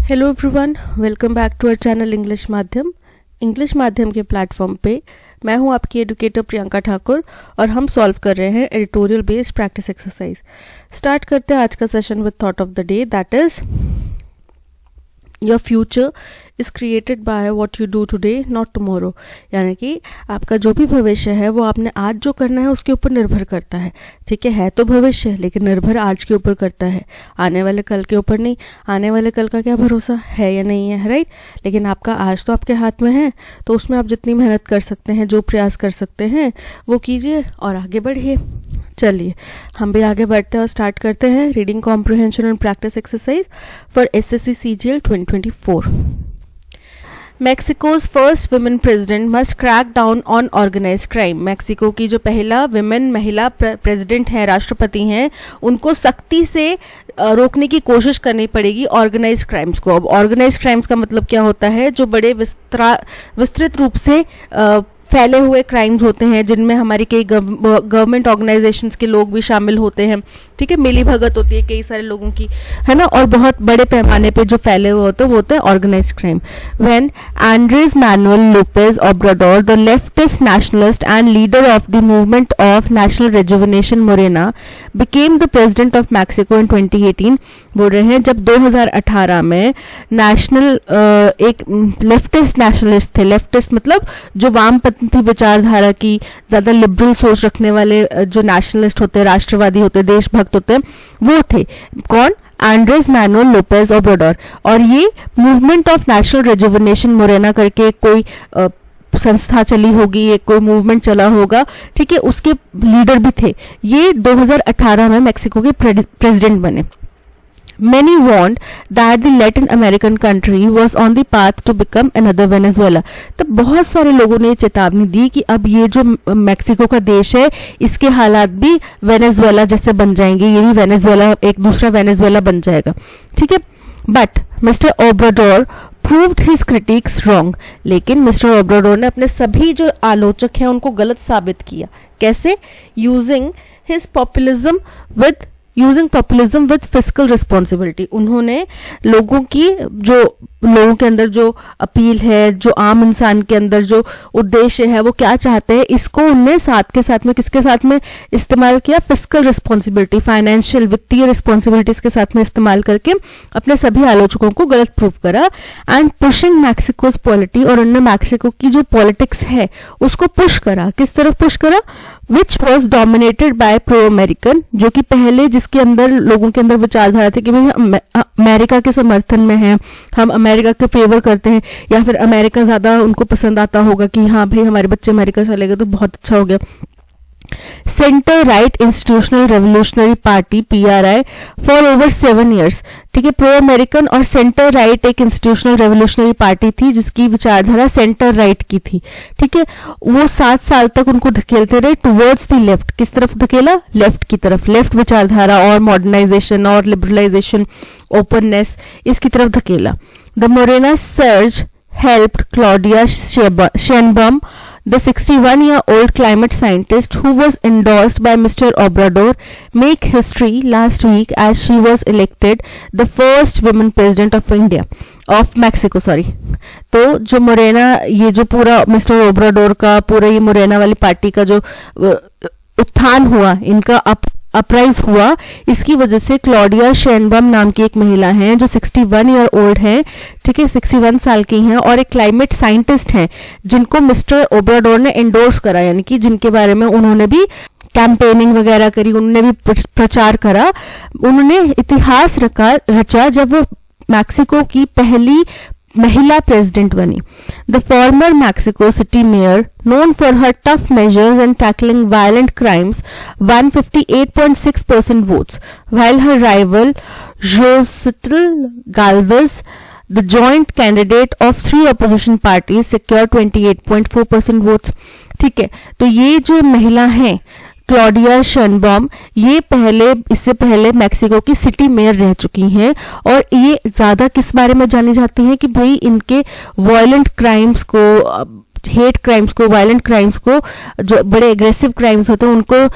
Hello everyone, welcome back to our channel English माध्यम के platform पे मैं हूं आपकी एडुकेटर प्रियंका ठाकुर और हम सॉल्व कर रहे हैं editorial based practice exercise. Start करते हैं आज का session with thought of the day, that is your future is created by what you do today not tomorrow. यानी कि आपका जो भी भविष्य है वो आपने आज जो करना है उसके ऊपर निर्भर करता है। ठीक है तो भविष्य लेकिन निर्भर आज के ऊपर करता है, आने वाले कल के ऊपर नहीं। आने वाले कल का क्या भरोसा है या नहीं है, राइट। लेकिन आपका आज तो आपके हाथ में है, तो उसमें आप जितनी मेहनत कर सकते हैं, जो प्रयास कर सकते हैं वो कीजिए और आगे बढ़िए। चलिए हम भी आगे बढ़ते हैं और स्टार्ट करते हैं reading comprehension and practice exercise for SSC CGL 2024। Mexico's first women president must crack down on organised crime. Mexico की जो पहला महिला प्रेसिडेंट हैं, राष्ट्रपति हैं, उनको सख्ती से रोकने की कोशिश करनी पड़ेगी ऑर्गेनाइज्ड क्राइम्स को। अब ऑर्गेनाइज्ड क्राइम्स का मतलब क्या होता है? जो बड़े विस्तृत रूप से फैले हुए क्राइम्स होते हैं, जिनमें हमारी कई गवर्नमेंट ऑर्गेनाइजेशंस के लोग भी शामिल होते हैं। ठीक है, मिली भगत होती है कई सारे लोगों की, है ना, और बहुत बड़े पैमाने पे जो फैले हुए होते हैं वो होते हैं organised crime. When Andres Manuel Lopez Obrador, the leftist nationalist and leader of the movement of national rejuvenation Morena, became the president of Mexico in 2018, बोल रहे हैं जब 2018 में एक लेफ्टिस्ट नेशनलिस्ट थे। लेफ्टिस्ट मतलब जो वामपंथी विचारधारा की, ज्यादा लिबरल सोच रखने वाले जो नेशनलिस्ट होते हैं, राष्ट्रवादी होते हैं, देशभक्त होते हैं, वो थे। कौन? Andreas Manuel Lopez Obrador. और ये movement of national rejuvenation Morena करके कोई संस्था चली होगी, एक कोई मूवमेंट चला होगा, ठीक है, उसके लीडर भी थे। ये 2018 में मेक्सिको के प्रेसिडेंट बने। Many warned that the Latin American country was on the path to become another Venezuela। तो बहुत सारे लोगों ने चेतावनी दी कि अब ये जो मेक्सिको का देश है, इसके हालात भी वेनेजुएला जैसे बन जाएंगे, ये भी वेनेजुएला, एक दूसरा वेनेजुएला बन जाएगा। ठीक है, but mister Obrador proved his critics wrong। लेकिन मिस्टर ओब्राडोर ने अपने सभी जो आलोचक हैं उनको गलत साबित किया। कैसे? Using populism with fiscal responsibility. उन्होंने लोगों के अंदर जो अपील है, जो आम इंसान के अंदर जो उद्देश्य है, वो क्या चाहते हैं, इसको उनने साथ के साथ में किसके साथ में इस्तेमाल किया? फिस्कल रिस्पॉन्सिबिलिटी, फाइनेंशियल, वित्तीय रिस्पॉन्सिबिलिटीज के साथ में इस्तेमाल करके अपने सभी आलोचकों को गलत प्रूव करा। एंड पुशिंग मैक्सिकोज पॉलिटी, और उन्होंने मैक्सिको की जो पॉलिटिक्स है उसको पुश करा। किस तरफ पुश करा? Which was dominated by pro American, जो कि पहले जिसके अंदर लोगों के अंदर विचारधारा थी कि भाई अमेरिका के समर्थन में है, हम अमेरिका के फेवर करते हैं, या फिर अमेरिका ज्यादा उनको पसंद आता होगा कि हाँ भाई हमारे बच्चे अमेरिका चले गए तो बहुत अच्छा हो गया। Centre right institutional revolutionary party PRI for over 7 years। ठीक है, प्रो अमेरिकन और सेंटर राइट एक इंस्टीट्यूशनल रेवोल्यूशनरी पार्टी थी जिसकी विचारधारा सेंटर राइट की थी। ठीक है, वो 7 साल तक उनको धकेलते रहे टुवर्ड्स द लेफ्ट। किस तरफ धकेला? लेफ्ट की तरफ। लेफ्ट विचारधारा और मॉडर्नाइजेशन और लिबरलाइजेशन, ओपननेस, इसकी तरफ धकेला। The Morena surge helped Claudia Sheinbaum, the 61-year-old climate scientist who was endorsed by Mr. Obrador, make history last week as she was elected the first women president of Mexico। तो जो मोरेना, ये जो पूरा mister Obrador का, पूरा ये मोरेना वाली party का जो उत्थान हुआ, इनका अपराइज हुआ, इसकी वजह से क्लॉडिया शेनबम नाम की एक महिला हैं जो 61 ईयर ओल्ड है। ठीक है, 61 साल की हैं और एक क्लाइमेट साइंटिस्ट हैं जिनको मिस्टर ओब्राडोर ने एंडोर्स करा, यानी कि जिनके बारे में उन्होंने भी कैंपेनिंग वगैरह करी, उन्होंने भी प्रचार करा। उन्होंने इतिहास रचा जब वो मैक्सिको की पहली महिला प्रेसिडेंट बनी। The former Mexico city mayor, known for her tough measures in tackling violent crimes, won 58.6% votes, while her rival Jositl Galvez, the joint candidate of 3 opposition parties, secured 28.4% votes। ठीक है, तो ये जो महिला हैं क्लॉडिया शेनबॉम, ये इससे पहले मेक्सिको की सिटी मेयर रह चुकी हैं और ये ज्यादा किस बारे में जानी जाती हैं कि भाई इनके वायलेंट क्राइम्स को, हेट क्राइम्स को, वायलेंट क्राइम्स को, जो बड़े एग्रेसिव क्राइम्स होते हैं उनको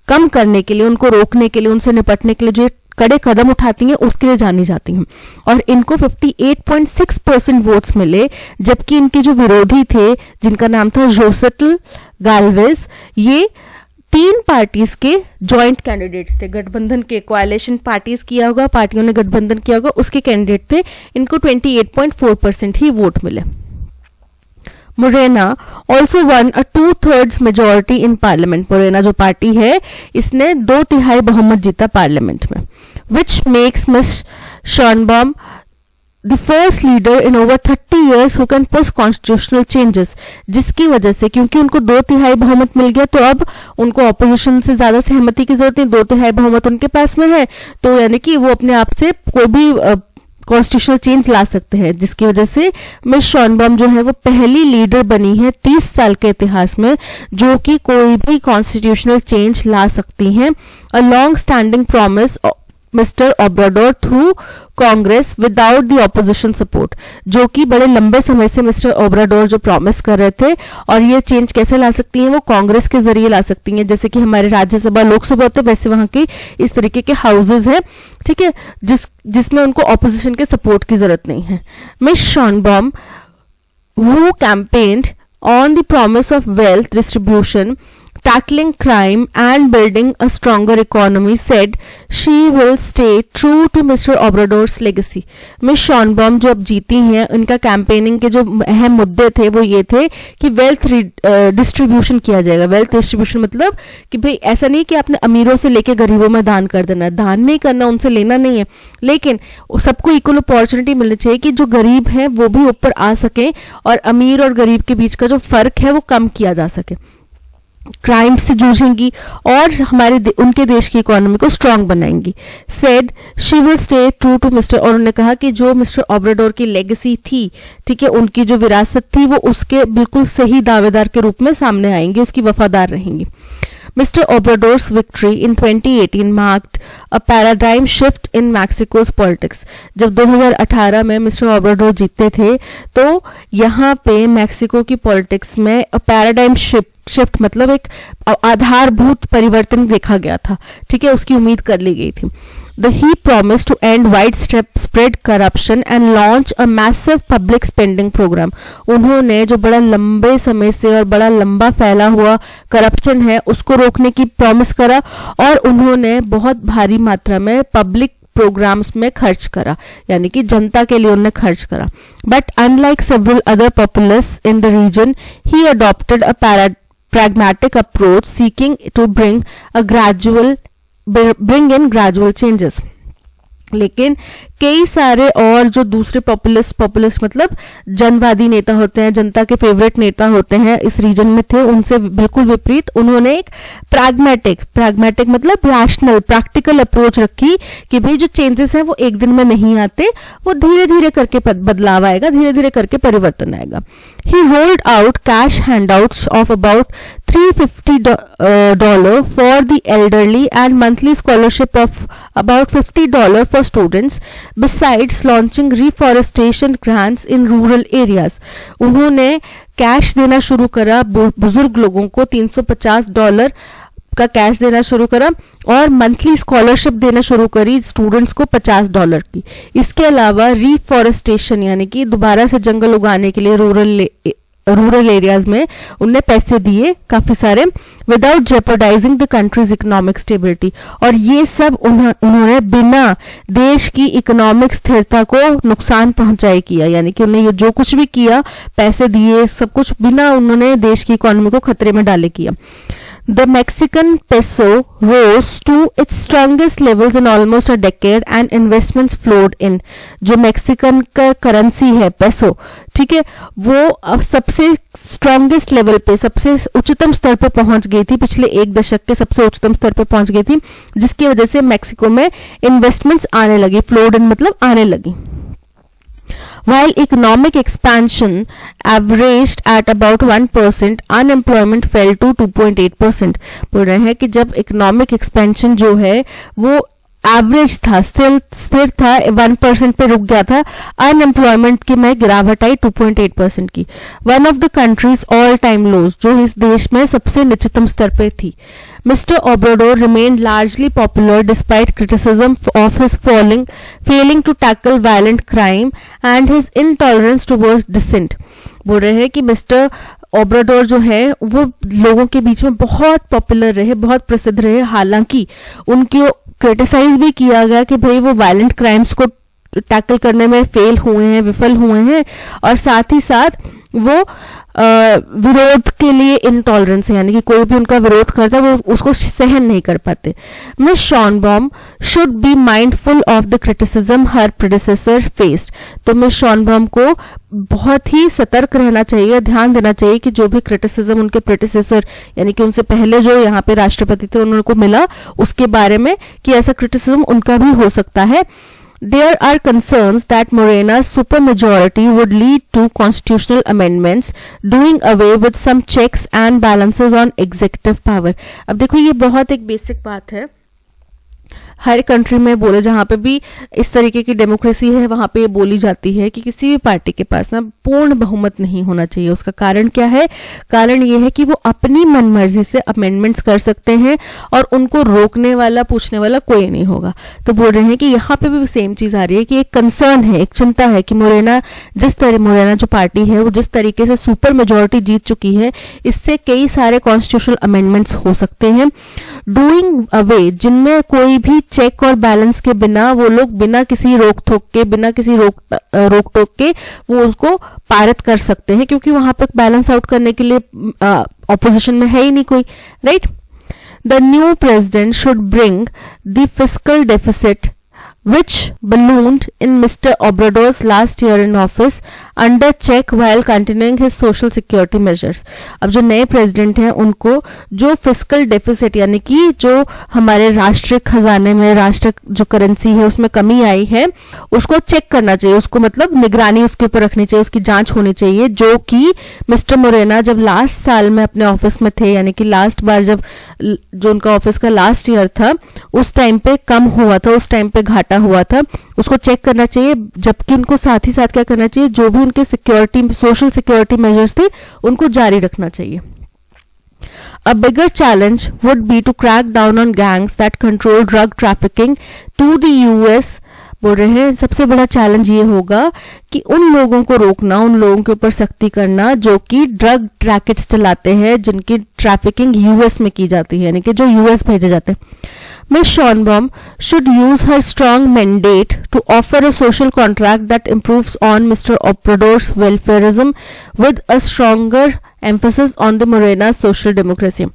कम करने के लिए, उनको रोकने के लिए, उनसे निपटने के लिए जो कड़े कदम उठाती हैं उसके लिए जानी जाती हैं। और इनको 58.6% वोट्स मिले, जबकि इनके जो विरोधी थे जिनका नाम था जोसेटल गाल्वेज, ये 3 पार्टीज के जॉइंट कैंडिडेट्स थे, गठबंधन के, कोalition पार्टीज किया होगा, पार्टियों ने गठबंधन किया होगा, उसके कैंडिडेट थे। इनको 28.4% ही वोट मिले। Morena also won a 2/3 majority in parliament. Morena जो पार्टी है इसने 2/3 बहुमत जीता पार्लियामेंट में, which makes miss Sheinbaum the first leader in over 30 years who can push constitutional changes, जिसकी वजह से, क्योंकि उनको 2/3 बहुमत मिल गया, तो अब उनको ऑपोजिशन से ज्यादा सहमति की जरूरत नहीं, 2/3 बहुमत उनके पास में है, तो यानी कि वो अपने आप से कोई भी कॉन्स्टिट्यूशनल चेंज ला सकते हैं, जिसकी वजह से मिस शॉनबॉम जो है वो पहली लीडर बनी है 30 साल के इतिहास में जो कि कोई भी कॉन्स्टिट्यूशनल चेंज ला सकती हैं। A long standing promise mister Obrador through Congress without the opposition support, जो कि बड़े लंबे समय से मिस्टर ओब्राडोर जो प्रॉमिस कर रहे थे, और ये चेंज कैसे ला सकती हैं, वो कांग्रेस के जरिए ला सकती हैं। जैसे कि हमारे राज्यसभा लोकसभा होते वैसे वहां के इस तरीके के हाउसेज हैं, ठीक है, जिसमें उनको ऑपोजिशन के सपोर्ट की जरूरत नहीं है। Miss Sheinbaum who campaigned on the promise of wealth distribution, tackling crime and building a stronger economy, said she will stay true to Mr. Obrador's legacy. Miss Sheinbaum जो अब जीती हैं, उनका कैंपेनिंग के जो अहम मुद्दे थे वो ये थे कि वेल्थ डिस्ट्रीब्यूशन किया जाएगा। वेल्थ डिस्ट्रीब्यूशन मतलब कि भाई ऐसा नहीं कि आपने अमीरों से लेके गरीबों में दान कर देना है, दान नहीं करना, उनसे लेना नहीं है, लेकिन सबको इक्वल अपॉर्चुनिटी मिलनी चाहिए कि जो गरीब हैं वो भी ऊपर आ सके और अमीर और गरीब के बीच का जो फर्क है वो कम किया जा सके। क्राइम से जूझेंगी और उनके देश की इकोनॉमी को स्ट्रांग बनाएंगी। Said she will stay true to mister, और उन्होंने कहा कि जो मिस्टर ओब्राडोर की लेगेसी थी, ठीक है, उनकी जो विरासत थी वो उसके बिल्कुल सही दावेदार के रूप में सामने आएंगी, उसकी वफादार रहेंगी। Mr. Obrador's victory in 2018 marked a paradigm shift in Mexico's politics. जब 2018 में मिस्टर ओब्राडोर जीते थे तो यहाँ पे मैक्सिको की पॉलिटिक्स में पैराडाइम शिफ्ट मतलब एक आधारभूत परिवर्तन देखा गया था, ठीक है, उसकी उम्मीद कर ली गई थी। He promised to end widespread corruption and launch a massive public spending program. उन्होंने जो बड़ा लंबे समय से और बड़ा लंबा फैला हुआ करप्शन है उसको रोकने की प्रॉमिस करा और उन्होंने बहुत भारी मात्रा में पब्लिक प्रोग्राम्स में खर्च करा, यानी कि जनता के लिए उन्होंने खर्च करा। But unlike several other populists in the region, he adopted a pragmatic approach seeking to bring in gradual changes. लेकिन कई सारे और जो दूसरे पॉपुलिस्ट मतलब जनवादी नेता होते हैं, जनता के फेवरेट नेता होते हैं इस रीजन में थे, उनसे बिल्कुल विपरीत उन्होंने एक प्रैग्मेटिक मतलब रैशनल प्रैक्टिकल अप्रोच रखी कि भाई जो चेंजेस हैं वो एक दिन में नहीं आते, वो धीरे धीरे करके बदलाव आएगा, धीरे धीरे करके परिवर्तन आएगा। He rolled out cash handouts of about $350 for the elderly and monthly scholarship of about $50 for students, besides launching reforestation grants in rural areas. उन्होंने कैश देना शुरू करा, बुजुर्ग लोगों को $350 का कैश देना शुरू करा और मंथली स्कॉलरशिप देना शुरू करी स्टूडेंट्स को $50 की। इसके अलावा रिफॉरेस्टेशन यानी कि दोबारा से जंगल उगाने के लिए रूरल एरियाज में उनने पैसे दिए काफी सारे, without jeopardising the country's economic stability, और ये सब उन्होंने बिना देश की इकोनॉमिक स्थिरता को नुकसान पहुंचाए किया, यानी कि उन्होंने ये जो कुछ भी किया, पैसे दिए, सब कुछ बिना उन्होंने देश की इकोनॉमी को खतरे में डाले किया। The Mexican peso rose to its strongest levels in almost a decade and investments flowed in. जो मैक्सिकन का करेंसी है पेसो, ठीक है, वो सबसे स्ट्रॉन्गेस्ट लेवल पे, सबसे उच्चतम स्तर पे पहुंच गई थी, पिछले एक दशक के सबसे उच्चतम स्तर पे पहुंच गई थी, जिसकी वजह से मैक्सिको में इन्वेस्टमेंट्स आने लगी, फ्लोड इन मतलब आने लगी। While economic expansion averaged at about 1%, unemployment fell to 2.8%. बोल रहे हैं कि जब इकोनॉमिक एक्सपेंशन जो है वो एवरेज था, स्थिर था, 1% पे रुक गया था, अनएम्प्लॉयमेंट की में गिरावट आई 2.8% की। One of the country's all time lows, जो इस देश में सबसे निचतम स्तर पे थी। Mr. Obrador remained largely popular despite criticism of his failing to tackle violent crime and his intolerance towards dissent. बोल रहे हैं कि मिस्टर ओब्राडोर जो है वो लोगों के बीच में बहुत पॉपुलर रहे, बहुत प्रसिद्ध रहे, हालांकि उनको क्रिटिसाइज भी किया गया कि भाई वो वायलेंट क्राइम्स को टैकल करने में फेल हुए हैं, विफल हुए हैं, और साथ ही साथ वो विरोध के लिए इंटॉलरेंस है, यानी कि कोई भी उनका विरोध करता है वो उसको सहन नहीं कर पाते. Miss Sheinbaum should be mindful of the criticism her predecessor faced. तो मिस शॉनबॉम को बहुत ही सतर्क रहना चाहिए, ध्यान देना चाहिए कि जो भी क्रिटिसिज्म उनके प्रेडिसेसर यानी कि उनसे पहले जो यहाँ पे राष्ट्रपति थे उनको मिला उसके बारे में, कि ऐसा क्रिटिसिज्म उनका भी हो सकता है. There are concerns that Morena's supermajority would lead to constitutional amendments, doing away with some checks and balances on executive power. अब देखो ये बहुत एक बेसिक बात है, हर कंट्री में बोले जहां पे भी इस तरीके की डेमोक्रेसी है वहां पे बोली जाती है कि किसी भी पार्टी के पास ना पूर्ण बहुमत नहीं होना चाहिए. उसका कारण क्या है? कारण ये है कि वो अपनी मनमर्जी से अमेंडमेंट्स कर सकते हैं और उनको रोकने वाला पूछने वाला कोई नहीं होगा. तो बोल रहे हैं कि यहाँ पे भी सेम चीज आ रही है कि एक कंसर्न है, एक चिंता है कि मोरेना जो पार्टी है वो जिस तरीके से सुपर मेजोरिटी जीत चुकी है, इससे कई सारे कॉन्स्टिट्यूशनल अमेंडमेंट्स हो सकते हैं, डूइंग अवे, जिनमें कोई भी चेक और बैलेंस के बिना वो लोग बिना किसी रोक टोक के वो उसको पारित कर सकते हैं, क्योंकि वहां पर बैलेंस आउट करने के लिए ऑपोजिशन में है ही नहीं कोई, right. The new president should bring the fiscal deficit which ballooned in Mr. Obrador's last year in office under check while continuing his social security measures. अब जो नए प्रेसिडेंट हैं उनको जो फिस्कल डेफिसिट यानी कि जो हमारे राष्ट्रीय खजाने में राष्ट्र जो करेंसी है उसमें कमी आई है उसको चेक करना चाहिए, उसको मतलब निगरानी उसके ऊपर रखनी चाहिए, उसकी जांच होनी चाहिए, जो कि मिस्टर मोरेना जब लास्ट साल में अपने ऑफिस में थे, यानी कि लास्ट बार जब जो उनका ऑफिस का लास्ट ईयर था उस टाइम पे कम हुआ था, उस टाइम पे घाटा हुआ था, उसको चेक करना चाहिए. जबकि उनको साथ ही साथ क्या करना चाहिए, जो भी उनके सोशल सिक्योरिटी मेजर्स थे उनको जारी रखना चाहिए. A bigger challenge would be to crack down on gangs that control drug trafficking to the US. बोल रहे हैं सबसे बड़ा चैलेंज ये होगा कि उन लोगों को रोकना, उन लोगों के ऊपर सख्ती करना जो कि ड्रग रैकेट्स चलाते हैं, जिनकी ट्रैफिकिंग यूएस में की जाती है, यानी कि जो यूएस भेजे जाते हैं. Ms. Shonbaum should use her strong mandate to offer a social contract that improves on Mr. Obrador's welfareism with a stronger emphasis on the Morena's social democracy.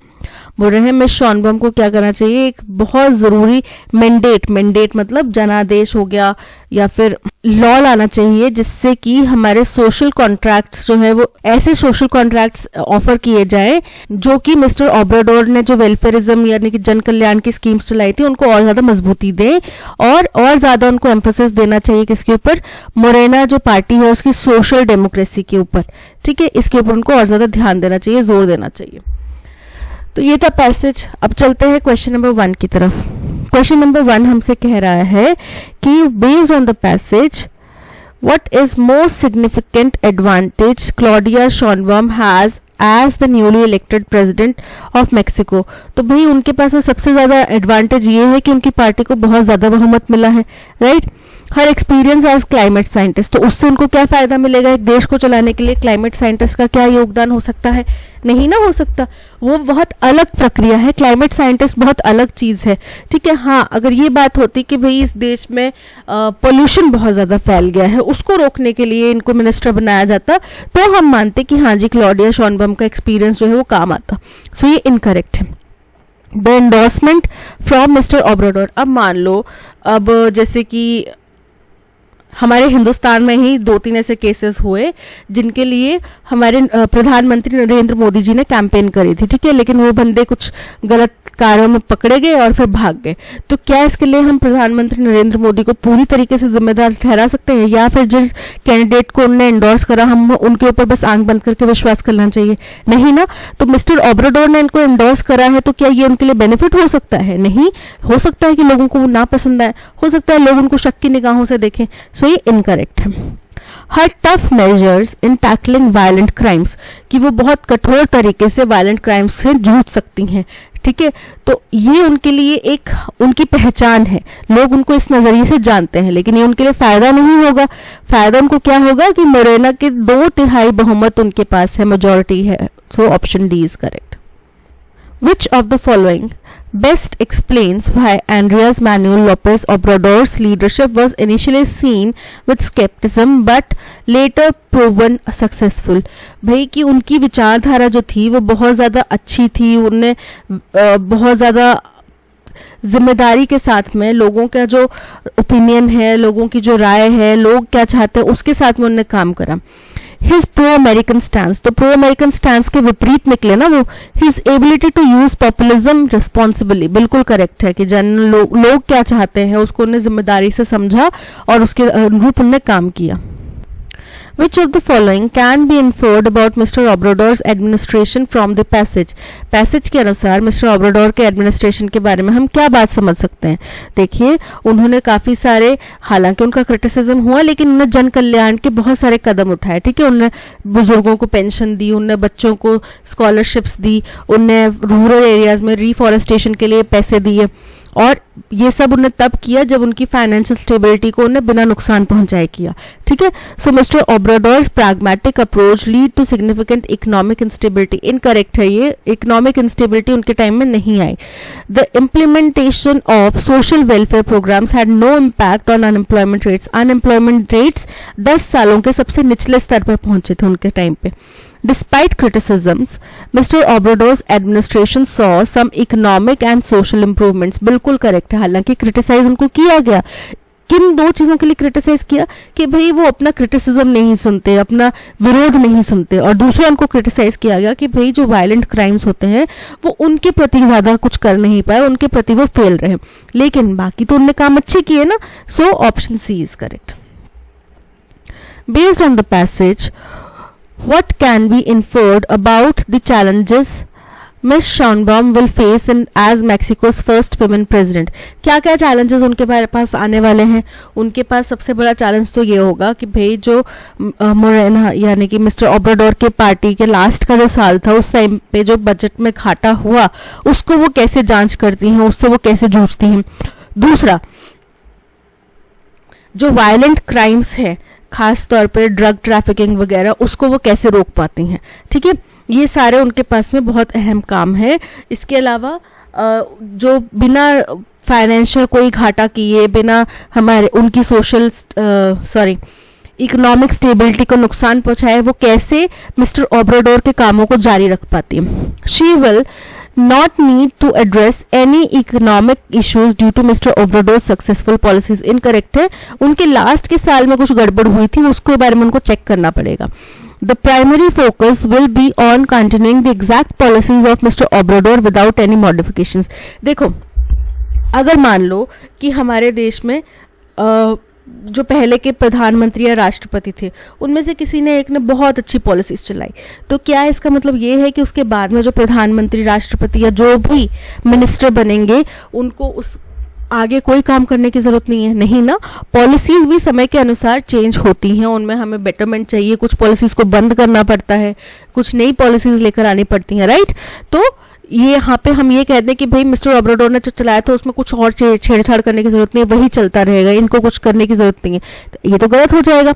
बोल रहे हैं मिस शॉनबॉम को क्या करना चाहिए, एक बहुत जरूरी मैंडेट मतलब जनादेश हो गया या फिर लॉ लाना चाहिए जिससे कि हमारे सोशल कॉन्ट्रैक्ट्स जो है वो ऐसे सोशल कॉन्ट्रैक्ट्स ऑफर किए जाए जो कि मिस्टर ओब्राडोर ने जो वेलफेयरिज्म यानी कि जन कल्याण की स्कीम्स चलाई थी उनको और ज्यादा मजबूती दे और ज्यादा उनको एम्फेसिस देना चाहिए किसके ऊपर, मोरेना जो पार्टी है उसकी सोशल डेमोक्रेसी के ऊपर. ठीक है, इसके ऊपर उनको और ज्यादा ध्यान देना चाहिए, जोर देना चाहिए. तो ये था पैसेज. अब चलते हैं क्वेश्चन नंबर 1 की तरफ. क्वेश्चन नंबर 1 हमसे कह रहा है कि based on the passage what is most significant advantage Claudia Sheinbaum has as the newly elected president of Mexico. तो भाई उनके पास में सबसे ज्यादा एडवांटेज ये है कि उनकी पार्टी को बहुत ज्यादा बहुमत मिला है, राइट. हर एक्सपीरियंस एज क्लाइमेट साइंटिस्ट, तो उससे उनको क्या फायदा मिलेगा, एक देश को चलाने के लिए क्लाइमेट साइंटिस्ट का क्या योगदान हो सकता है, नहीं ना हो सकता. वो बहुत अलग प्रक्रिया है, क्लाइमेट साइंटिस्ट बहुत अलग चीज है. ठीक है, हाँ अगर ये बात होती कि भाई इस देश में पोल्यूशन बहुत ज्यादा फैल गया है, उसको रोकने के लिए इनको मिनिस्टर बनाया जाता तो हम मानते कि हाँ जी क्लॉडिया शॉनबॉम का एक्सपीरियंस जो है वो काम आता. सो ये इनकरेक्ट है. The endorsement from mister Obrador. अब मान लो अब जैसे कि हमारे हिंदुस्तान में ही 2-3 ऐसे केसेस हुए जिनके लिए हमारे प्रधानमंत्री नरेंद्र मोदी जी ने कैंपेन करी थी. ठीक है, लेकिन वो बंदे कुछ गलत कार्यों में पकड़े गए और फिर भाग गए. तो क्या इसके लिए हम प्रधानमंत्री नरेंद्र मोदी को पूरी तरीके से जिम्मेदार ठहरा सकते हैं, या फिर जिस कैंडिडेट को उन्होंने एंडोर्स करा हम उनके ऊपर बस आंख बंद करके विश्वास करना चाहिए, नहीं ना. तो मिस्टर ओब्राडोर ने इनको एंडोर्स करा है तो क्या ये उनके लिए बेनिफिट हो सकता है, नहीं हो सकता है कि लोगों को वो ना पसंद आए, हो सकता है लोग उनको शक की निगाहों से देखें. सो ये इनकरेक्ट है. Her tough measures in tackling violent crimes, कि वो बहुत कठोर तरीके से वायलेंट क्राइम्स से जूझ सकती हैं। ठीक है, तो ये उनके लिए एक उनकी पहचान है, लोग उनको इस नजरिए से जानते हैं, लेकिन ये उनके लिए फायदा नहीं होगा। फायदा उनको क्या होगा कि मोरेना के 2/3 बहुमत उनके पास है, मेजोरिटी है। So option D is correct. Which of the following best explains why Andres Manuel Lopez Obrador's leadership was initially seen with skepticism but later proven successful? भाई कि उनकी विचारधारा जो थी वो बहुत ज़्यादा अच्छी थी, उनने बहुत ज़्यादा जिम्मेदारी के साथ में लोगों का जो ओपिनियन है, लोगों की जो राय है, लोग क्या चाहते हैं उसके साथ में उन्होंने काम करा। हिज प्रो अमेरिकन स्टैंस, तो प्रो अमेरिकन स्टैंस के विपरीत निकले ना वो। His ability to use populism responsibly, बिल्कुल करेक्ट है कि जन लोग क्या चाहते हैं उसको उन्हें जिम्मेदारी से समझा और उसके अनुरूप उन्होंने काम किया। Which of the following can be inferred about Mr. Obrador's administration from the passage? Passage के अनुसार मिस्टर ओब्राडोर के एडमिनिस्ट्रेशन के बारे में हम क्या बात समझ सकते हैं? देखिए, उन्होंने काफी सारे, हालांकि उनका क्रिटिसिज्म हुआ, लेकिन उन्होंने जन कल्याण के बहुत सारे कदम उठाए। ठीक है, उन्होंने बुजुर्गों को पेंशन दी, उन्होंने बच्चों को स्कॉलरशिप्स दी, उन्होंने रूरल एरियाज में रिफॉरेस्टेशन के लिए पैसे दिए, और ये सब उन्हें तब किया जब उनकी फाइनेंशियल स्टेबिलिटी को उन्हें बिना नुकसान पहुंचाए किया। ठीक है, so mister Obrador's pragmatic approach lead to significant economic instability, incorrect है ये, इकोनॉमिक इंस्टेबिलिटी उनके टाइम में नहीं आई। The implementation of social welfare programmes had no impact on unemployment rates, unemployment rates 10 सालों के सबसे निचले स्तर पर पहुंचे थे उनके टाइम पे। Despite criticisms, Mr. Obrador's administration saw some economic and social improvements. बिल्कुल करेक्ट है, हालांकि क्रिटिसाइज उनको किया गया। किन 2 चीजों के लिए क्रिटिसाइज किया कि भाई वो अपना क्रिटिसिज्म नहीं सुनते, अपना विरोध नहीं सुनते, और दूसरा उनको क्रिटिसाइज किया गया कि भाई जो वायलेंट क्राइम्स होते हैं वो उनके प्रति ज्यादा कुछ कर नहीं पाए, उनके प्रति वो फेल रहे, लेकिन बाकी तो उनने काम अच्छे किए ना। So option C is correct. Based on the passage, what can be inferred about the challenges Ms. Sheinbaum will face in as Mexico's first women president? क्या क्या challenges उनके पास आने वाले हैं? उनके पास सबसे बड़ा challenge तो ये होगा कि भाई जो मोरेना यानी कि मिस्टर ओब्राडोर के पार्टी के लास्ट का जो साल था उस टाइम पे जो बजट में घाटा हुआ उसको वो कैसे जांच करती हैं, उससे वो कैसे जूझती हैं। दूसरा, जो वायलेंट क्राइम्स है खास तौर पे ड्रग ट्रैफिकिंग वगैरह, उसको वो कैसे रोक पाती हैं। ठीक है, ये सारे उनके पास में बहुत अहम काम है। इसके अलावा जो बिना फाइनेंशियल कोई घाटा किए, बिना हमारे उनकी इकोनॉमिक स्टेबिलिटी को नुकसान पहुंचाए, वो कैसे मिस्टर ओब्राडोर के कामों को जारी रख पाती है। She will not need to address any economic issues due to Mr. Obrador's successful policies. Incorrect है, उनके लास्ट के साल में कुछ गड़बड़ हुई थी, उसके बारे में उनको चेक करना पड़ेगा। The primary focus will be on continuing the exact policies of Mr. Obrador without any modifications. देखो, अगर मान लो कि हमारे देश में जो पहले के प्रधानमंत्री या राष्ट्रपति थे उनमें से किसी ने एक ने बहुत अच्छी पॉलिसीज चलाई, तो क्या इसका मतलब ये है कि उसके बाद में जो प्रधानमंत्री, राष्ट्रपति या जो भी मिनिस्टर बनेंगे उनको उस आगे कोई काम करने की जरूरत नहीं है? नहीं ना, पॉलिसीज भी समय के अनुसार चेंज होती हैं, उनमें हमें बेटरमेंट चाहिए, कुछ पॉलिसीज को बंद करना पड़ता है, कुछ नई पॉलिसीज लेकर आनी पड़ती हैं, राइट। तो ये यहाँ पे हम ये कहते हैं कि भाई मिस्टर ओब्राडोर ने जो चलाया था उसमें कुछ और छेड़छाड़ करने की जरूरत नहीं है, वही चलता रहेगा, इनको कुछ करने की जरूरत नहीं है, तो ये तो गलत हो जाएगा।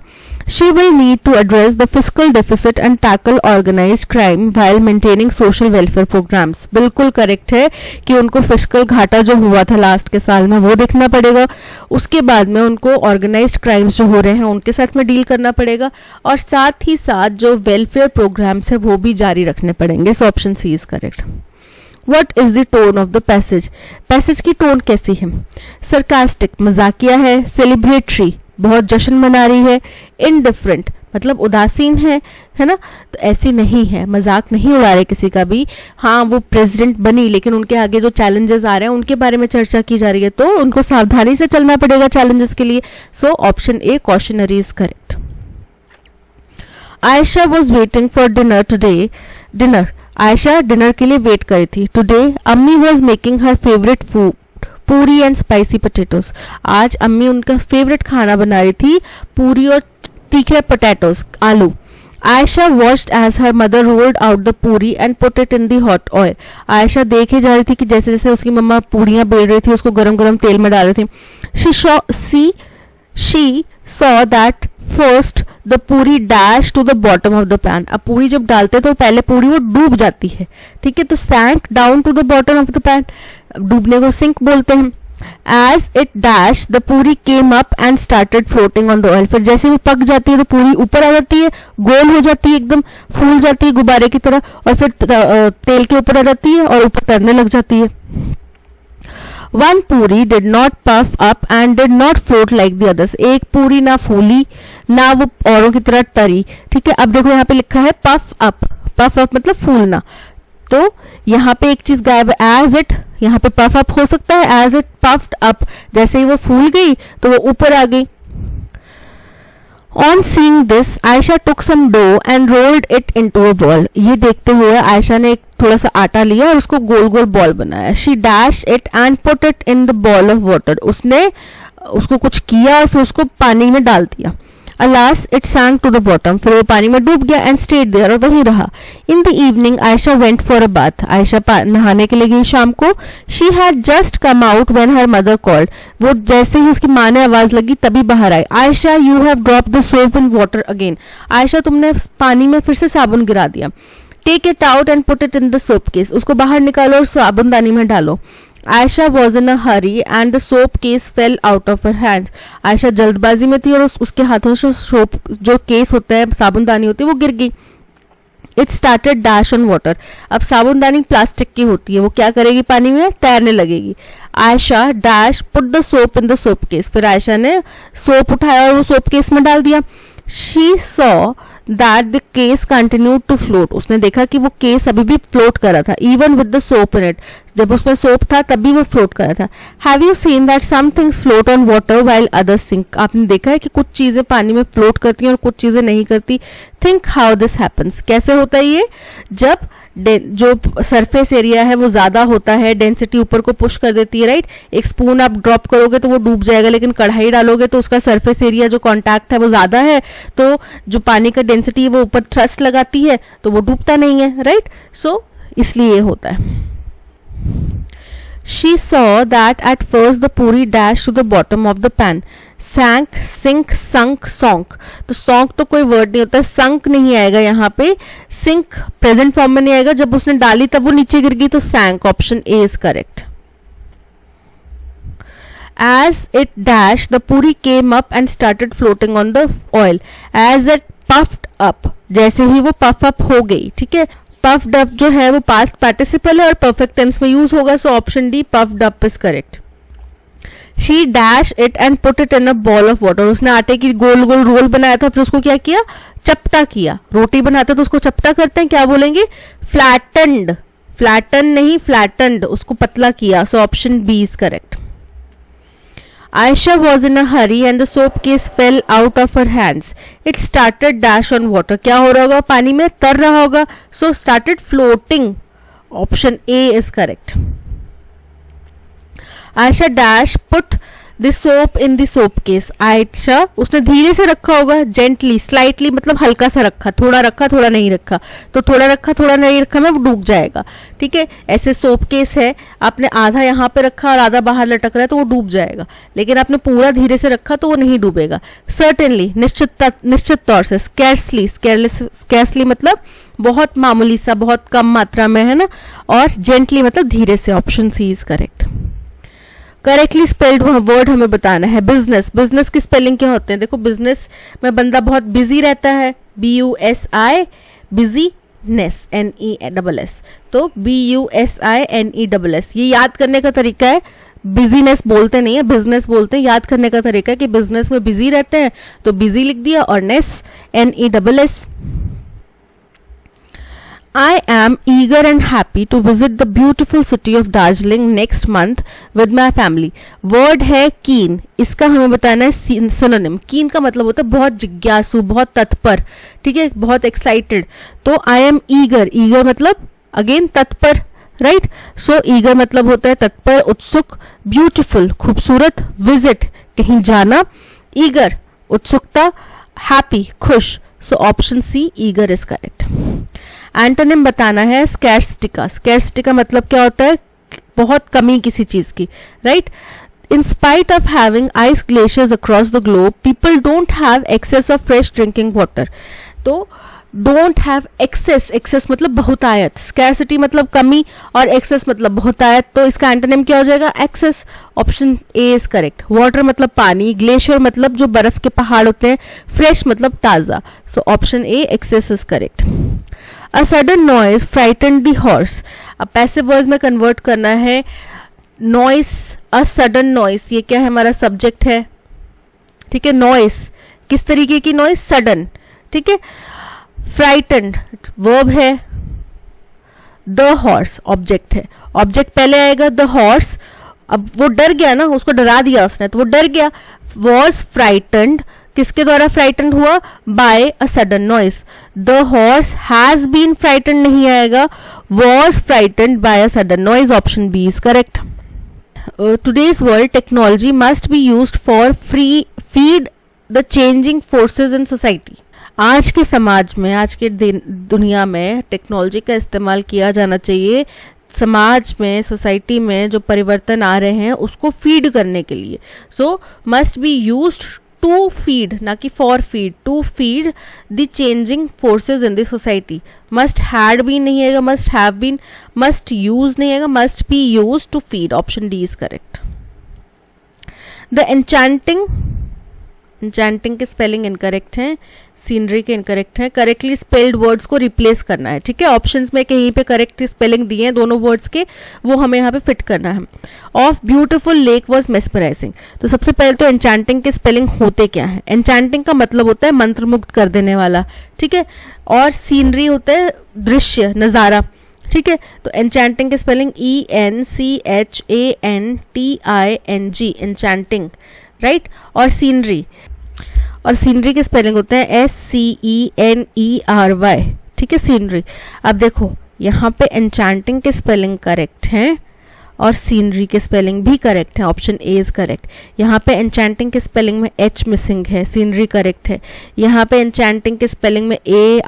She will need to address the fiscal deficit and tackle organised crime while maintaining social welfare programmes. बिल्कुल करेक्ट है कि उनको फिस्कल घाटा जो हुआ था लास्ट के साल में वो देखना पड़ेगा, उसके बाद में उनको ऑर्गेनाइज्ड क्राइम्स जो हो रहे हैं उनके साथ में डील करना पड़ेगा, और साथ ही साथ जो वेलफेयर प्रोग्राम्स है वो भी जारी रखने पड़ेंगे। So option C is correct. What is the tone of the passage? Passage की टोन कैसी है? सरकास्टिक, मजाकिया है, सेलिब्रेटरी, बहुत जश्न मना रही है, इनडिफरेंट मतलब उदासीन है ना, तो ऐसी नहीं है, मजाक नहीं उड़ा रहे किसी का भी। हाँ, वो प्रेसिडेंट बनी लेकिन उनके आगे जो चैलेंजेस आ रहे हैं उनके बारे में चर्चा की जा रही है, तो उनको सावधानी से चलना पड़ेगा चैलेंजेस के लिए। सो option A cautionary is correct. Ayesha was waiting for dinner today. Ayesha dinner के लिए वेट करी थी। टुडे अम्मी was making her favourite food, पूरी एंड स्पाइसी पोटैटोज। आज अम्मी उनका फेवरेट खाना बना रही थी, पूरी और तीखे पोटैटोज, आलू। Ayesha watched as her mother rolled out the पूरी and put it in the hot oil. Ayesha देखे जा रही थी कि जैसे जैसे उसकी मम्मा पूरियां बेल रही थी उसको गरम गरम तेल में डाल रही थी. She saw that first the पूरी dash to the bottom of the pan. अब पूरी जब डालते तो पहले पूरी वो डूब जाती है, ठीक है, तो sank down to the bottom of the pan. डूबने को सिंक बोलते हैं. As it dashed, the पूरी came up and started floating on the oil. फिर जैसे वो पक जाती है तो पूरी ऊपर आ जाती है, गोल हो जाती है, एकदम फूल जाती है गुब्बारे की तरह, और फिर तेल के ऊपर आ जाती है और ऊपर तरने लग जाती है. One पूरी did not puff up and did not float like the others. एक पूरी ना फूली ना वो औरों की तरह तरी, ठीक है. अब देखो यहाँ पे लिखा है puff up. puff up मतलब फूलना, तो यहाँ पे एक चीज गायब है. एज इट, यहाँ पे पफ अप हो सकता है, एज इट पफ्ड अप, जैसे ही वो फूल गई तो वो ऊपर आ गई. On seeing this Aisha took some dough and rolled it into a ball. ये देखते हुए आयशा ने एक थोड़ा सा आटा लिया और उसको गोल गोल बॉल बनाया. She dash it and put it in the ball of water. उसने उसको कुछ किया और फिर उसको पानी में डाल दिया. Alas, it sank to the bottom. फिर वो पानी में डूब गया and stayed there, और वहीं रहा. In the evening, Aisha went for a bath. Ayesha नहाने के लिए गई शाम को. She had just come out when her mother called. वो जैसे ही उसकी माँ ने आवाज लगी तभी बाहर आई. Aisha, you have dropped the soap in water again. Ayesha, तुमने पानी में फिर से साबुन गिरा दिया. Take it out and put it in the soap case. उसको बाहर निकालो और साबुनदानी में डालो. Ayesha was in a hurry and the soap case fell out of her hands. Ayesha जल्दबाजी में थी और उसके हाथों से सोप जो केस होता है, साबुनदानी होती है, वो गिर गई. It started dash on water. अब साबुनदानी प्लास्टिक की होती है, वो क्या करेगी, पानी में तैरने लगेगी. Ayesha dash put the soap in the soap case. फिर आयशा ने सोप उठाया और वो सोप केस में डाल दिया. She saw that the case continued to float. उसने देखा कि वो केस अभी भी फ्लोट कर रहा था, even with the soap in it. जब उसमें सोप था तभी वो फ्लोट कर रहा था. Have you seen that some things float on water while others sink? आपने देखा है कि कुछ चीजें पानी में फ्लोट करती हैं और कुछ चीजें नहीं करती. Think how this happens. कैसे होता है ये, जब जो सरफेस एरिया है वो ज्यादा होता है, डेंसिटी ऊपर को पुश कर देती है, राइट. एक स्पून आप ड्रॉप करोगे तो वो डूब जाएगा, लेकिन कढ़ाई डालोगे तो उसका सरफेस एरिया जो कांटेक्ट है वो ज्यादा है, तो जो पानी का डेंसिटी है वो ऊपर थ्रस्ट लगाती है तो वो डूबता नहीं है, राइट. सो इसलिए ये होता है. She saw that at first the पूरी dashed to the bottom of the pan. Sank, sink, sunk, sonk. तो sonk तो कोई वर्ड नहीं होता, sunk नहीं आएगा यहाँ पे, sink प्रेजेंट फॉर्म में नहीं आएगा. जब उसने डाली तब वो नीचे गिर गई, तो sank. Option A is correct. As it dashed, the पूरी came up and started floating on the oil. As it puffed up, जैसे ही वो puff up हो गई, ठीक है. puffed up जो है वो पास्ट पार्टिसिपल है और परफेक्ट टेंस में यूज होगा, so option D puffed up is correct. She dashed it and put it in a ball of water. उसने आटे की गोल गोल रोल बनाया था, फिर उसको क्या किया, चपटा किया. रोटी बनाते तो उसको चपटा करते हैं, क्या बोलेंगे, फ्लैटेंड. फ्लैटन नहीं, फ्लैटेंड, उसको पतला किया, so option B is correct. Aisha was in a hurry and the soap case fell out of her hands. It started dash on water. क्या हो रहा होगा, पानी में तर रहा होगा, so started floating. Option A is correct. Aisha dash put the soap in the soap case. Ayesha, उसने धीरे से रखा होगा, gently, slightly मतलब हल्का सा रखा, थोड़ा नहीं रखा, तो थोड़ा रखा थोड़ा नहीं रखा में वो डूब जाएगा, ठीक है. ऐसे सोप केस है, आपने आधा यहाँ पे रखा और आधा बाहर लटक रहा है तो वो डूब जाएगा, लेकिन आपने पूरा धीरे से रखा तो वो नहीं डूबेगा. सर्टेनली, निश्चित तौर से. स्कैर्सली, स्कैर्सली मतलब बहुत मामूली सा, बहुत कम मात्रा में, है ना. और जेंटली मतलब धीरे से. Option C is correct. Correctly spelled word हमें बताना है. बिजनेस. बिजनेस की स्पेलिंग क्या होते हैं, देखो, बिजनेस में बंदा बहुत बिजी रहता है, BUSI, बिजीनेस, NESS, तो BUSINESS. ये याद करने का तरीका है. बिजीनेस बोलते नहीं है, बिजनेस बोलते हैं. याद करने का तरीका है कि बिजनेस में बिजी रहते हैं तो बिजी लिख दिया, और नेस, NESS. I am eager and happy to visit the beautiful city of Darjeeling next month with my family. Word है keen. इसका हमें बताना है synonym. Keen का मतलब होता है बहुत जिज्ञासु, बहुत तत्पर, ठीक है, बहुत excited. तो I am eager. Eager मतलब अगेन तत्पर, राइट. सो ईगर मतलब होता है तत्पर, उत्सुक. ब्यूटीफुल खूबसूरत. विजिट कहीं जाना. ईगर उत्सुकता. हैप्पी, खुश, so option C eager is correct. Antonym बताना है स्कैर्सिटी का। स्कैर्सिटी का मतलब क्या होता है? बहुत कमी किसी चीज की, right? In spite of having ice glaciers across the globe, people don't have excess of fresh drinking water. तो don't have excess, excess मतलब बहुतायत, scarcity मतलब कमी और excess मतलब बहुतायत, तो इसका एंटोनिम क्या हो जाएगा? excess। Option A is correct. Water मतलब पानी, ग्लेशियर मतलब जो बर्फ के पहाड़ होते हैं, फ्रेश मतलब ताज़ा, सो option A excess is correct. A sudden noise frightened the horse। अब पैसिव वॉइस में कन्वर्ट करना है नॉइस, अ सडन नॉइस, ये क्या है? हमारा सब्जेक्ट है, ठीक है। नॉइस किस तरीके की नॉइस? सडन, ठीक है। फ्राइटन्ड वर्ब है, द हॉर्स ऑब्जेक्ट है, ऑब्जेक्ट पहले आएगा, द हॉर्स। अब वो डर गया ना, उसको डरा दिया उसने, तो वो डर गया। वॉज फ्राइटन्ड, किसके द्वारा फ्राइटन हुआ? By a sudden noise. The horse has been frightened नहीं आएगा, was frightened by a sudden noise, option B is correct. Today's world, technology must be used for feed the changing forces in society। आज के समाज में, आज के दुनिया में टेक्नोलॉजी का इस्तेमाल किया जाना चाहिए समाज में, सोसाइटी में जो परिवर्तन आ रहे हैं उसको फीड करने के लिए। So must be used to feed, ना कि for feed, to feed the changing forces in the society. Must had been नहीं आएगा, must have been, must use नहीं आएगा, must be use to feed, option D is correct. The enchanting, enchanting के spelling incorrect हैं, scenery के incorrect हैं। Correctly spelled words को replace करना है, ठीक है। ऑप्शंस में कहीं पे करेक्ट स्पेलिंग दिए हैं दोनों वर्ड्स के, वो हमें यहाँ पे फिट करना है। Of beautiful lake was mesmerising. तो सबसे पहले तो एन्चैंटिंग के स्पेलिंग होते क्या है? एन्चैंटिंग का मतलब होता है मंत्रमुग्ध कर देने वाला, ठीक है। और सीनरी होता है दृश्य, नज़ारा, ठीक है। तो एन्चैंटिंग के स्पेलिंग ENCHANTING, एन्चैंटिंग, राइट। और सीनरी, और सीनरी के स्पेलिंग होते हैं SCENERY, ठीक है, सीनरी। अब देखो यहाँ पे एन्चैंटिंग के स्पेलिंग करेक्ट हैं और सीनरी के स्पेलिंग भी करेक्ट है, ऑप्शन ए इज करेक्ट। यहाँ पे एन्चैंटिंग के स्पेलिंग में H मिसिंग है, सीनरी करेक्ट है। यहाँ पे एन्चैंटिंग के स्पेलिंग में A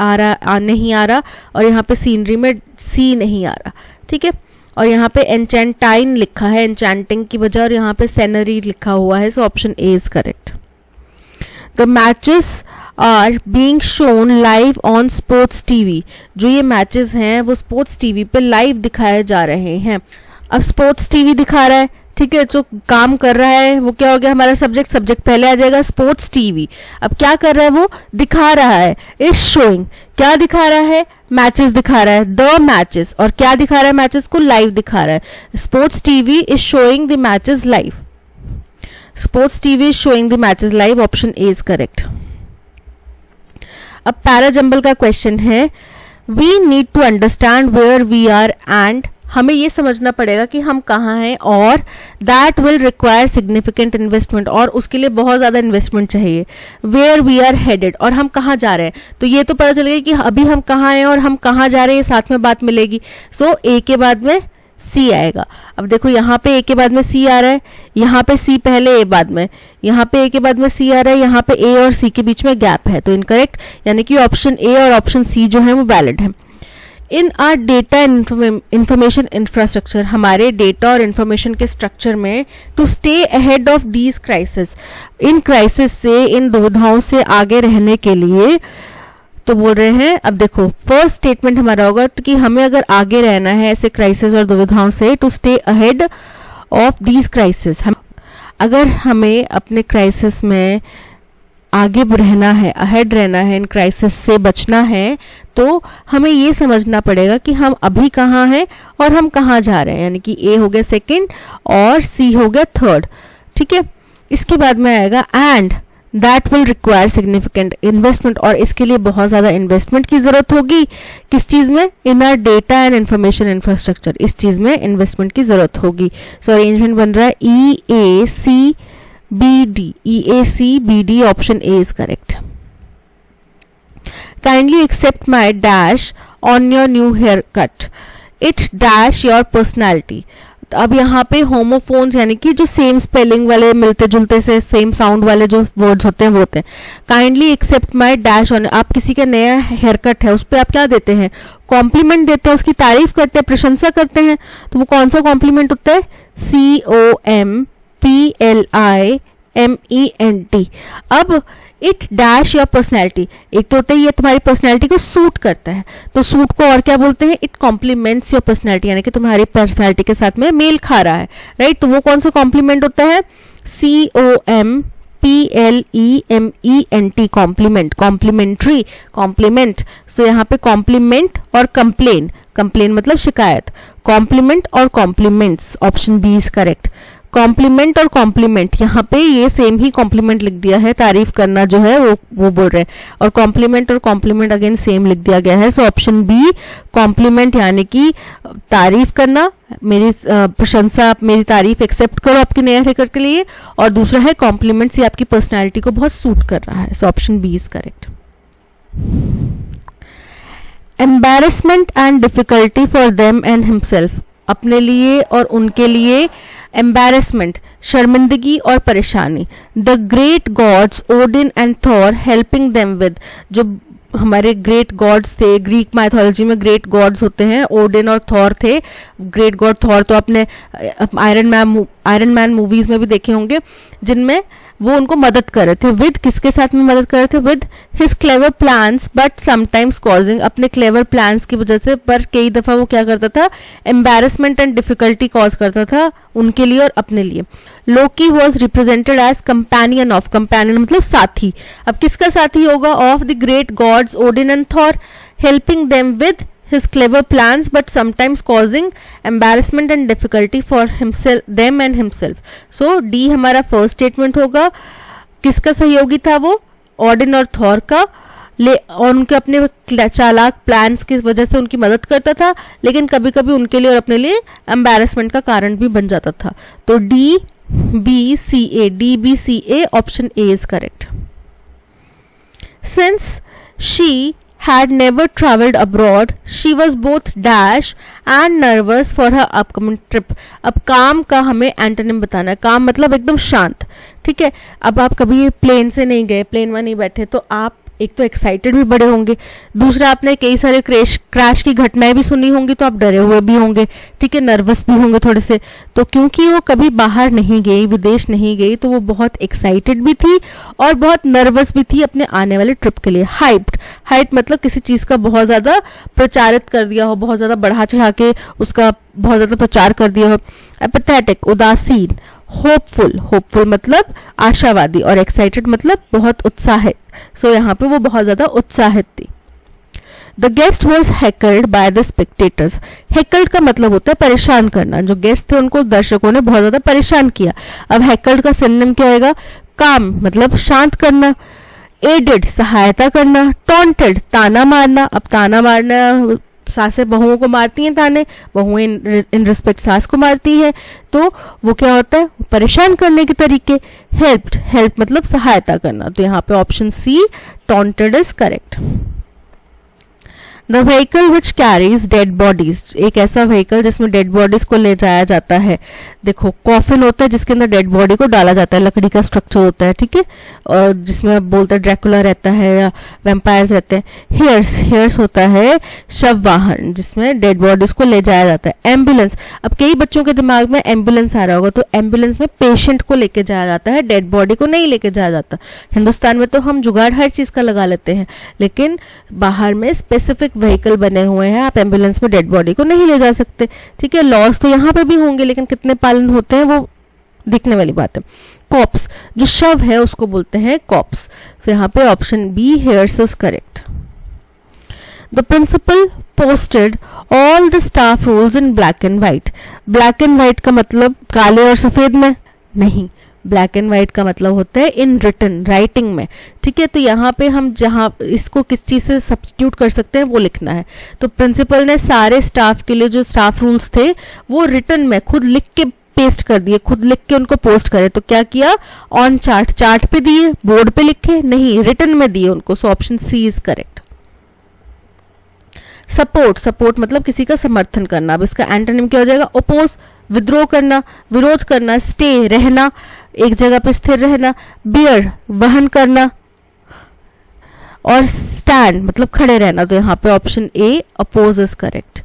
नहीं आ रहा, और यहाँ पे सीनरी में C नहीं आ रहा, ठीक है। और यहाँ पे एन्चैंटाइन लिखा है एन्चैंटिंग की बजाय, और यहाँ पे सेनरी लिखा हुआ है, so option A is correct. The matches are being shown live on sports TV. जो ये मैचेस हैं वो स्पोर्ट्स टीवी पे लाइव दिखाए जा रहे हैं। अब स्पोर्ट्स टीवी दिखा रहा है, ठीक है, जो काम कर रहा है वो क्या हो गया? हमारा सब्जेक्ट पहले आ जाएगा, स्पोर्ट्स टीवी। अब क्या कर रहा है? वो दिखा रहा है, इज शोइंग। क्या दिखा रहा है? मैचेस दिखा रहा है, द मैचेस। और क्या दिखा रहा है? मैचेस को लाइव दिखा रहा है। Sports TV is showing the matches live, sports TV is showing the matches live, option A is correct. अब पैराजंबल का क्वेश्चन है, we need to understand where we are and, हमें ये समझना पड़ेगा कि हम कहाँ हैं, और that will require significant investment, और उसके लिए बहुत ज़्यादा इन्वेस्टमेंट चाहिए। वेयर वी आर हेडेड, और हम कहाँ जा रहे हैं, तो ये तो पता चलेगा कि अभी हम कहाँ हैं और हम कहाँ जा रहे हैं, साथ में बात मिलेगी। सो ए के बाद में सी आएगा। अब देखो यहाँ पे ए के बाद में सी आ रहा है, यहाँ पे सी पहले ए बाद में, यहाँ पे ए के बाद में सी आ रहा है, यहाँ पे ए और सी के बीच में गैप है, तो इनकरेक्ट, यानी कि ऑप्शन ए और ऑप्शन सी जो है वो वैलिड है। In our data information infrastructure, हमारे डेटा और इंफॉर्मेशन के स्ट्रक्चर में, to stay ahead of these crisis, इन क्राइसिस से, इन दुविधाओं से आगे रहने के लिए, तो बोल रहे हैं। अब देखो फर्स्ट स्टेटमेंट हमारा होगा कि हमें अगर आगे रहना है ऐसे क्राइसिस और दुविधाओं से, to stay ahead of these crisis, अगर हमें अपने क्राइसिस में आगे रहना है, अहेड रहना है, इन क्राइसिस से बचना है, तो हमें ये समझना पड़ेगा कि हम अभी कहाँ हैं और हम कहाँ जा रहे हैं, यानी कि ए हो गया सेकंड और सी हो गया थर्ड, ठीक है। इसके बाद में आएगा and that will require significant investment, और इसके लिए बहुत ज़्यादा इन्वेस्टमेंट की ज़रूरत होगी। किस चीज़ में? इन our data and information infrastructure, इस चीज़ में इन्वेस्टमेंट की ज़रूरत होगी। सो अरेंजमेंट बन रहा है EACBD, option A is correct. Kindly accept my dash on your new haircut, it dash your personality. तो अब यहाँ पे होमोफोन्स यानी कि जो सेम स्पेलिंग वाले, मिलते जुलते से सेम साउंड वाले जो वर्ड्स होते हैं वो होते हैं। Kindly accept my dash on, आप किसी का नया हेयर कट है उस पर आप क्या देते हैं, कॉम्प्लीमेंट देते हैं, उसकी तारीफ करते हैं, प्रशंसा करते हैं। तो वो कौन सा कॉम्प्लीमेंट होता है, COMPLIMENT। अब इट डैश योर पर्सनैलिटी, एक तो होता है ये तुम्हारी पर्सनैलिटी को सूट करता है, तो सूट को और क्या बोलते हैं, इट कॉम्प्लीमेंट्स योर पर्सनैलिटी, यानी कि तुम्हारी पर्सनैलिटी के साथ में मेल खा रहा है, राइट। तो वो कौन सा कॉम्प्लीमेंट होता है, COMPLEMENT, कॉम्प्लीमेंट, कॉम्प्लीमेंट्री, कॉम्प्लीमेंट। सो यहाँ पे कॉम्प्लीमेंट और कंप्लेन, कंप्लेन मतलब शिकायत, कॉम्प्लीमेंट और compliments, option B is correct. Compliment और कॉम्प्लीमेंट, यहाँ पे ये सेम ही कॉम्प्लीमेंट लिख दिया है, तारीफ करना जो है वो बोल रहे हैं, और कॉम्प्लीमेंट और कॉम्प्लीमेंट अगेन सेम लिख दिया गया है। सो ऑप्शन बी कॉम्प्लीमेंट यानी कि तारीफ करना, मेरी प्रशंसा, आप मेरी तारीफ एक्सेप्ट करो आपके नए हेयर कट के लिए, और दूसरा है कॉम्प्लीमेंट्स, ये आपकी पर्सनैलिटी को बहुत सूट कर रहा है। So option B is correct. Embarrassment and difficulty for them and himself, अपने लिए और उनके लिए एम्बैरेसमेंट, शर्मिंदगी और परेशानी। The great gods Odin and Thor helping them with, जो हमारे ग्रेट गॉड्स थे, ग्रीक माइथोलॉजी में ग्रेट गॉड्स होते हैं, ओडिन और थॉर थे। ग्रेट गॉड थॉर तो आपने आयरन मैन मूवीज में भी देखे होंगे, जिनमें वो उनको मदद कर रहे थे। विद किसके साथ में मदद कर रहे थे, with his clever plans but sometimes causing, अपने क्लेवर प्लान्स की वजह से, पर कई दफा वो क्या करता था, एम्बैरेसमेंट एंड डिफिकल्टी कॉज करता था उनके लिए और अपने लिए। Loki was represented as companion of, companion मतलब साथी, अब किसका साथी होगा, of the great gods Odin and Thor, helping them with his clever plans but sometimes causing embarrassment and difficulty for himself, them and himself. So D हमारा first statement होगा। किसका सहयोगी था वो, ओडिन और थॉर का, और उनके अपने चालाक प्लान्स की वजह से उनकी मदद करता था, लेकिन कभी कभी उनके लिए और अपने लिए एम्बैरेसमेंट का कारण भी बन जाता था। तो DBCA option A is correct. Since she had never traveled abroad, she was both dash and nervous for her upcoming trip. अब काम का हमें एंटोनिम बताना है, काम मतलब एकदम शांत, ठीक है। अब आप कभी प्लेन से नहीं गए, प्लेन में नहीं बैठे, तो आप एक तो एक्साइटेड भी बड़े होंगे, दूसरा आपने कई सारे क्रैश की घटनाएं भी सुनी होंगी, तो आप डरे हुए भी होंगे, ठीक है, नर्वस भी होंगे थोड़े से। तो क्योंकि वो कभी बाहर नहीं गई, विदेश नहीं गई, तो वो बहुत एक्साइटेड भी थी और बहुत नर्वस भी थी अपने आने वाले ट्रिप के लिए। हाइप मतलब किसी चीज का बहुत ज्यादा प्रचारित कर दिया हो, बहुत ज्यादा बढ़ा चढ़ा के उसका बहुत ज्यादा प्रचार कर दिया हो। एपैथेटिक उदासीन, होपफुल मतलब आशावादी, और एक्साइटेड मतलब बहुत उत्साहित। सो यहाँ पे वो बहुत ज्यादा उत्साहित थी। The guest was heckled by the spectators, heckled का मतलब होता है परेशान करना, जो गेस्ट थे उनको दर्शकों ने बहुत ज्यादा परेशान किया। अब हेकल्ड का सिनोनिम क्या आएगा, काम मतलब शांत करना, एडेड सहायता करना, टॉन्टेड ताना मारना। अब ताना मारना, सासें बहुओं को मारती हैं ताने, बहुएं इन रिस्पेक्ट सास को मारती हैं, तो वो क्या होता है, परेशान करने के तरीके। हेल्प मतलब सहायता करना, तो यहाँ पे option C taunted is correct. The vehicle which carries dead bodies, एक ऐसा व्हीकल जिसमें डेड बॉडीज को ले जाया जाता है। देखो कॉफिन होता है जिसके अंदर डेड बॉडी को डाला जाता है, लकड़ी का स्ट्रक्चर होता है, ठीक है, और जिसमें बोलते हैं ड्रैकुला रहता है या वैम्पायर्स रहते हैं। हियर्स होता है शव वाहन जिसमें डेड बॉडीज को ले जाया जाता है। एम्बुलेंस, अब कई बच्चों के दिमाग में एम्बुलेंस आ रहा होगा, तो एम्बुलेंस में पेशेंट को लेके जाया जाता है, डेड बॉडी को नहीं लेके जाया जाता। हिंदुस्तान में तो हम जुगाड़ हर चीज का लगा लेते हैं, लेकिन बाहर में स्पेसिफिक व्हीकल बने हुए हैं, आप एम्बुलेंस में डेड बॉडी को नहीं ले जा सकते, ठीक है। लॉस तो यहाँ पे भी होंगे, लेकिन कितने पालन होते हैं वो दिखने वाली बात है। कॉप्स, जो शव है उसको बोलते हैं कॉप्स। तो यहाँ पे option B hearse is correct. The principal posted all the staff rules in black and white. Black and white का मतलब काले और सफेद में नहीं, ब्लैक एंड व्हाइट का मतलब होता है इन रिटन, राइटिंग में, ठीक है। तो यहाँ पे हम जहाँ इसको किस चीज से सब्स्टिट्यूट कर सकते हैं वो लिखना है। तो प्रिंसिपल ने सारे स्टाफ के लिए जो स्टाफ रूल्स थे वो रिटन में खुद लिख के पेस्ट कर दिए, खुद लिख के उनको पोस्ट करे। तो क्या किया, ऑन चार्ट पे दिए, बोर्ड पे लिखे नहीं, रिटन में दिए उनको। So option C is correct. Support मतलब किसी का समर्थन करना। अब इसका एंटोनिम क्या हो जाएगा, ओपोज, विद्रोह करना, विरोध करना, स्टे रहना, एक जगह पे स्थिर रहना, बियर वहन करना, और स्टैंड मतलब खड़े रहना। तो यहाँ पे option A oppose is correct.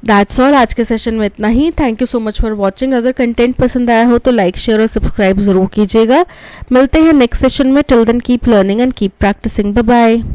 That's all, आज के सेशन में इतना ही। Thank you so much for watching. अगर कंटेंट पसंद आया हो तो लाइक, शेयर और सब्सक्राइब जरूर कीजिएगा। मिलते हैं नेक्स्ट सेशन में। Till then keep learning and keep practising. Bye bye.